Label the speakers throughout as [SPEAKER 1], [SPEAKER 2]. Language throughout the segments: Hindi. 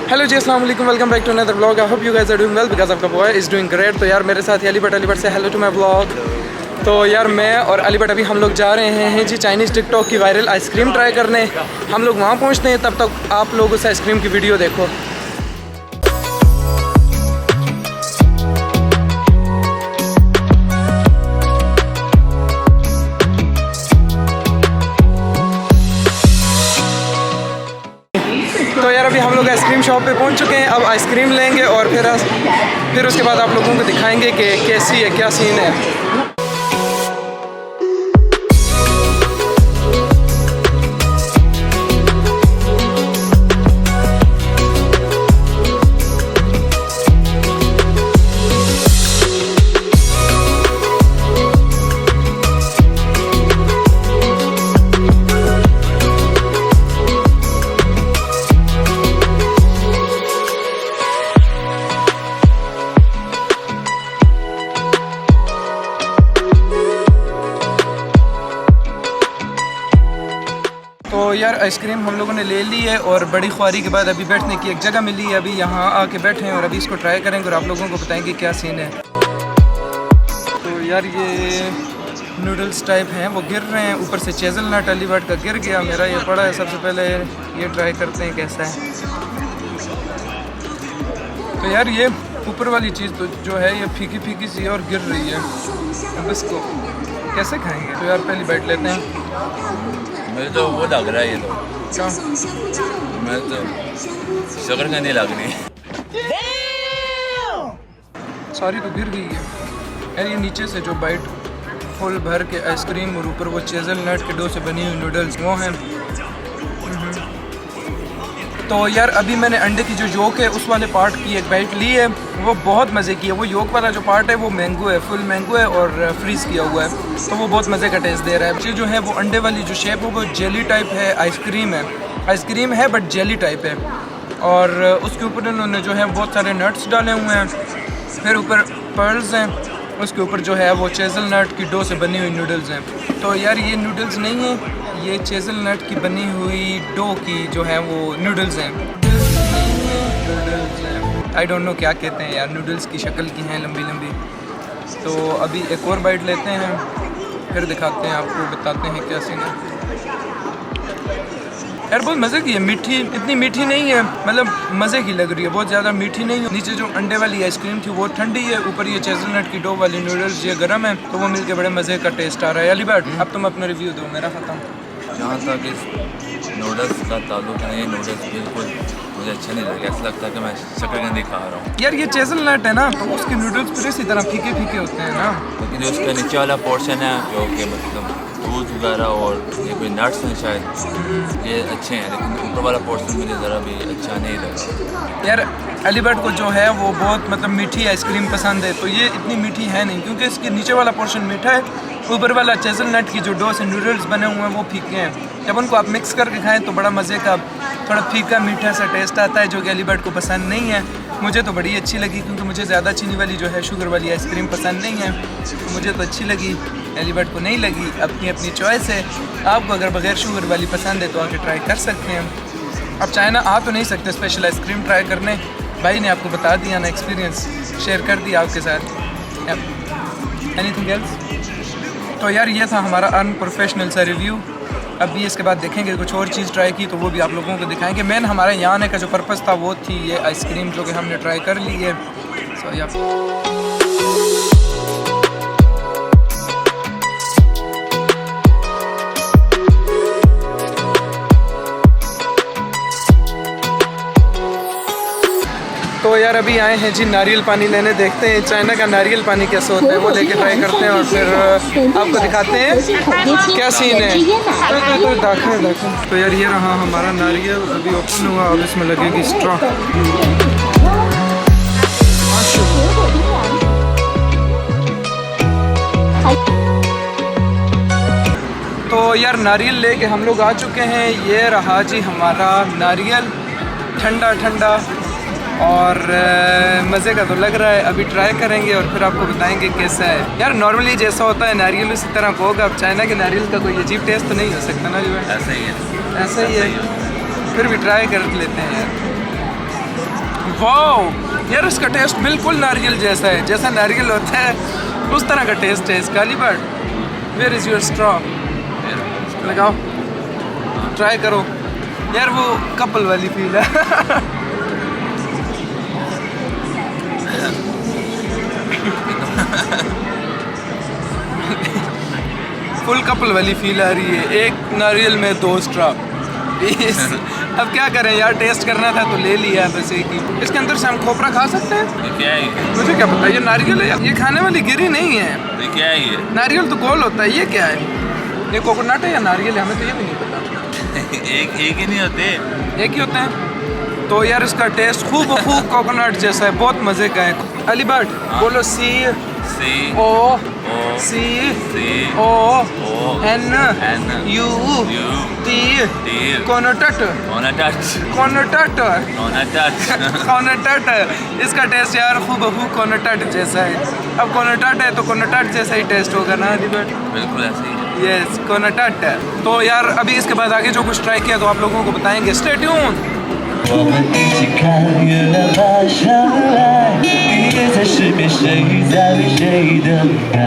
[SPEAKER 1] हेलो जी, अस्सलाम वालेकुम, welcome back to another vlog. I hope you guys are doing well because आपका बॉय इज़ डूइंग ग्रेट। तो यार मेरे साथ अली भट्ट से हेलो टू माई व्लॉग। तो यार मैं और अली भट्ट अभी हम लोग जा रहे हैं जी चाइनीज़ टिकटॉक की वायरल आइसक्रीम ट्राई करने। हम लोग वहाँ पहुँचते हैं, तब तक आप लोग उस आइसक्रीम की वीडियो देखो। तो यार अभी हम लोग आइसक्रीम शॉप पे पहुंच चुके हैं। अब आइसक्रीम लेंगे और फिर उसके बाद आप लोगों को दिखाएंगे कि कैसी है, क्या सीन है। तो यार आइसक्रीम हम लोगों ने ले ली है और बड़ी ख्वारी के बाद अभी बैठने की एक जगह मिली है। अभी यहाँ आके बैठे हैं और अभी इसको ट्राई करेंगे और आप लोगों को बताएंगे क्या सीन है। तो यार ये नूडल्स टाइप हैं, वो गिर रहे हैं ऊपर से। चेज़ल नट अली भट्ट का गिर गया, मेरा ये पड़ा है। सबसे पहले ये ट्राई करते हैं कैसा है। तो यार ये ऊपर वाली चीज़ तो जो है ये फीकी फीकी सी है और गिर रही है। अब इसको कैसे खाएंगे? तो यार पहली बाइट लेते हैं।
[SPEAKER 2] मुझे तो वो लग रहा है, ये तो
[SPEAKER 1] क्या?
[SPEAKER 2] मैं तो शुगर का नहीं लग रही।
[SPEAKER 1] सारी तो गिर गई है यार। ये नीचे से जो बाइट फुल भर के आइसक्रीम और ऊपर वो चेज़ल नट के डो से बनी हुई नूडल्स वो हैं। तो यार अभी मैंने अंडे की जो योक है उस वाले पार्ट की एक बाइट ली है, वो बहुत मज़े की है। वो योक वाला जो पार्ट है वो मैंगो है, फुल मैंगो है और फ्रीज़ किया हुआ है, तो वो बहुत मज़े का टेस्ट दे रहा है। ये जो है वो अंडे वाली जो शेप है वो जेली टाइप है। आइसक्रीम है बट जेली टाइप है। और उसके ऊपर इन्होंने जो है बहुत सारे नट्स डाले हुए हैं। फिर ऊपर पर्ल्स हैं, उसके ऊपर जो है वो चेज़ल नट की डो से बनी हुई नूडल्स हैं। तो यार ये नूडल्स नहीं है, ये चेज़ल नट की बनी हुई डो की जो है वो नूडल्स हैं। आई डोंट नो क्या कहते हैं यार, नूडल्स की शक्ल की हैं, लंबी लंबी। तो अभी एक और बाइट लेते हैं, फिर दिखाते हैं आपको, बताते हैं क्या सीन है। यार बहुत मज़े की है, मीठी इतनी मीठी नहीं है, मतलब मज़े की लग रही है, बहुत ज़्यादा मीठी नहीं है। नीचे जो अंडे वाली आइसक्रीम थी वो ठंडी है, ऊपर ये चेज़ल नट की डो वाली नूडल्स ये गर्म है, तो वो मिलके बड़े मज़े का टेस्ट आ रहा है। अली भट्ट अब तुम अपना रिव्यू दो, मेरा ख़त्म।
[SPEAKER 2] जहाँ तक इस नूडल्स का ताल्लुक है, ये नूडल्स बिल्कुल मुझे अच्छा नहीं लगा। ऐसा लगता है कि मैं शकरकंदी खा रहा हूँ।
[SPEAKER 1] यार ये चेज़ल नट है ना, तो उसके नूडल्स फिर इसी तरह फीके फीके होते हैं ना।
[SPEAKER 2] लेकिन जो उसका नीचे वाला पोर्शन है जो कि मतलब दूध वगैरह और ये कोई नट्स हैं शायद, ये अच्छे हैं, लेकिन ऊपर वाला पोर्शन मुझे ज़रा भी अच्छा नहीं लगा।
[SPEAKER 1] यार अली भट्ट को जो है वो बहुत मतलब मीठी आइसक्रीम पसंद है, तो ये इतनी मीठी है नहीं, क्योंकि इसके नीचे वाला पोर्शन मीठा है, ऊपर वाला चेज़ल नट की जो डो से नूडल्स बने हुए हैं वो फीके हैं। जब उनको आप मिक्स करके खाएं तो बड़ा मज़े का थोड़ा फीका मीठा सा टेस्ट आता है, जो कि अली भट्ट को पसंद नहीं है। मुझे तो बड़ी अच्छी लगी, क्योंकि मुझे ज़्यादा चीनी वाली जो है शुगर वाली आइसक्रीम पसंद नहीं है, तो मुझे तो अच्छी लगी, अली भट्ट को नहीं लगी। अपनी अपनी चॉइस है, आपको अगर बगैर शुगर वाली पसंद है तो आके ट्राई कर सकते हैं। अब चाइना आ तो नहीं सकते स्पेशल आइसक्रीम ट्राई करने, भाई ने आपको बता दिया ना, एक्सपीरियंस शेयर कर दिया आपके साथ। Anything else? तो यार ये था हमारा अनप्रोफेशनल सा रिव्यू। अभी इसके बाद देखेंगे कुछ और चीज़ ट्राई की, तो वो भी आप लोगों को दिखाएंगे। मेन हमारे यहाँ आने का जो पर्पज़ था वो थी ये आइसक्रीम, जो कि हमने ट्राई कर ली है। सो या तो यार अभी आए हैं जी नारियल पानी लेने, देखते हैं चाइना का नारियल पानी कैसे होता है, वो लेके ट्राई करते हैं और फिर आपको दिखाते हैं क्या सीन है। तो दाखिल। तो यार ये रहा हमारा नारियल, अभी ओपन हुआ, अब इसमें लगेगी स्ट्रॉ। तो यार नारियल लेके हम लोग आ चुके हैं। ये रहा जी हमारा नारियल, ठंडा ठंडा और मज़े का तो लग रहा है। अभी ट्राई करेंगे और फिर आपको बताएंगे कैसा है। यार नॉर्मली जैसा होता है नारियल उसी तरह का होगा। अब चाइना के नारियल का कोई अजीब टेस्ट तो नहीं हो सकता ना जो है?
[SPEAKER 2] ऐसा ही है,
[SPEAKER 1] ऐसा ही है। फिर भी ट्राई कर लेते हैं यार। वाओ यार, इसका टेस्ट बिल्कुल नारियल जैसा है, जैसा नारियल होता है उस तरह का टेस्ट है इसका। अलीबर्ड, वेयर इज़ योर स्ट्रॉ? लगाओ, ट्राई करो यार, वो कपल वाली फील है। फुल कपल वाली फील आ रही है, एक नारियल में 2 स्ट्रॉ। अब क्या करें यार, टेस्ट करना था तो ले लिया बस एक ही। इसके अंदर से हम खोपरा खा सकते हैं?
[SPEAKER 2] ये क्या है?
[SPEAKER 1] मुझे क्या पता, ये नारियल है यार, ये खाने वाली गिरी नहीं है।
[SPEAKER 2] ये क्या है ये?
[SPEAKER 1] नारियल तो गोल होता है, ये क्या है? ये कोकोनट है या नारियल है, हमें तो ये भी नहीं पता।
[SPEAKER 2] एक ही नहीं होते,
[SPEAKER 1] एक ही होते हैं। तो यार इसका टेस्ट खूब कोकोनट जैसा है, बहुत मज़े का है। अलीबर्ड बोलो, C
[SPEAKER 2] C
[SPEAKER 1] O
[SPEAKER 2] O
[SPEAKER 1] C
[SPEAKER 2] C
[SPEAKER 1] O
[SPEAKER 2] O
[SPEAKER 1] N
[SPEAKER 2] N
[SPEAKER 1] U
[SPEAKER 2] U
[SPEAKER 1] T
[SPEAKER 2] T
[SPEAKER 1] कोनोटट
[SPEAKER 2] ओना टच
[SPEAKER 1] कोनोटट
[SPEAKER 2] ओना टच।
[SPEAKER 1] कोनोटट, इसका टेस्ट यार खूब कोनोटट जैसा है। अब कोनोटट है तो कोनोटट जैसा ही टेस्ट होगा ना अलीबर्ड?
[SPEAKER 2] बिल्कुल ऐसे ही।
[SPEAKER 1] यस, कोनोटट। तो यार अभी इसके बाद आगे जो कुछ ट्राई किया तो आप लोगों को बताएंगे, स्टे ट्यून।
[SPEAKER 3] 我们一起看月亮爬上来，毕业才识别谁在为谁等待。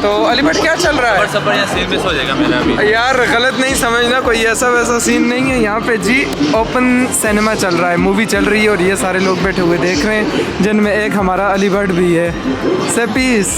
[SPEAKER 1] तो अलीबर्ड क्या चल रहा है?
[SPEAKER 2] सफर यहाँ सीन मिस हो जाएगा मेरा अभी।
[SPEAKER 1] यार गलत नहीं समझना, कोई ऐसा वैसा सीन नहीं है यहाँ पे जी। ओपन सिनेमा चल रहा है, मूवी चल रही है और ये सारे लोग बैठे हुए देख रहे हैं, जिनमें एक हमारा अलीबर्ड भी है। से पीस।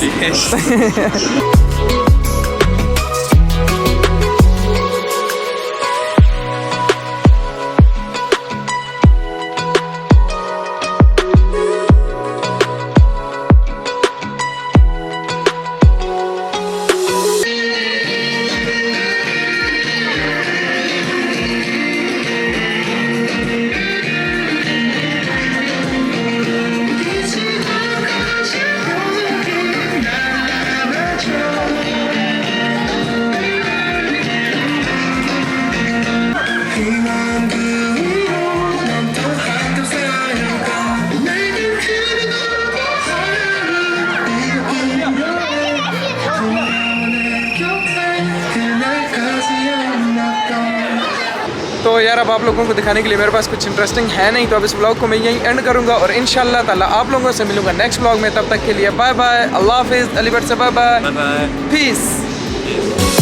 [SPEAKER 1] तो यार अब आप लोगों को दिखाने के लिए मेरे पास कुछ इंटरेस्टिंग है नहीं, तो अब इस व्लॉग को मैं यहीं एंड करूंगा और इंशाल्लाह ताला आप लोगों से मिलूंगा नेक्स्ट व्लॉग में। तब तक के लिए बाय बाय, अल्लाह हाफिज़। अलीबर्ड से bye bye,
[SPEAKER 2] bye bye,
[SPEAKER 1] piece.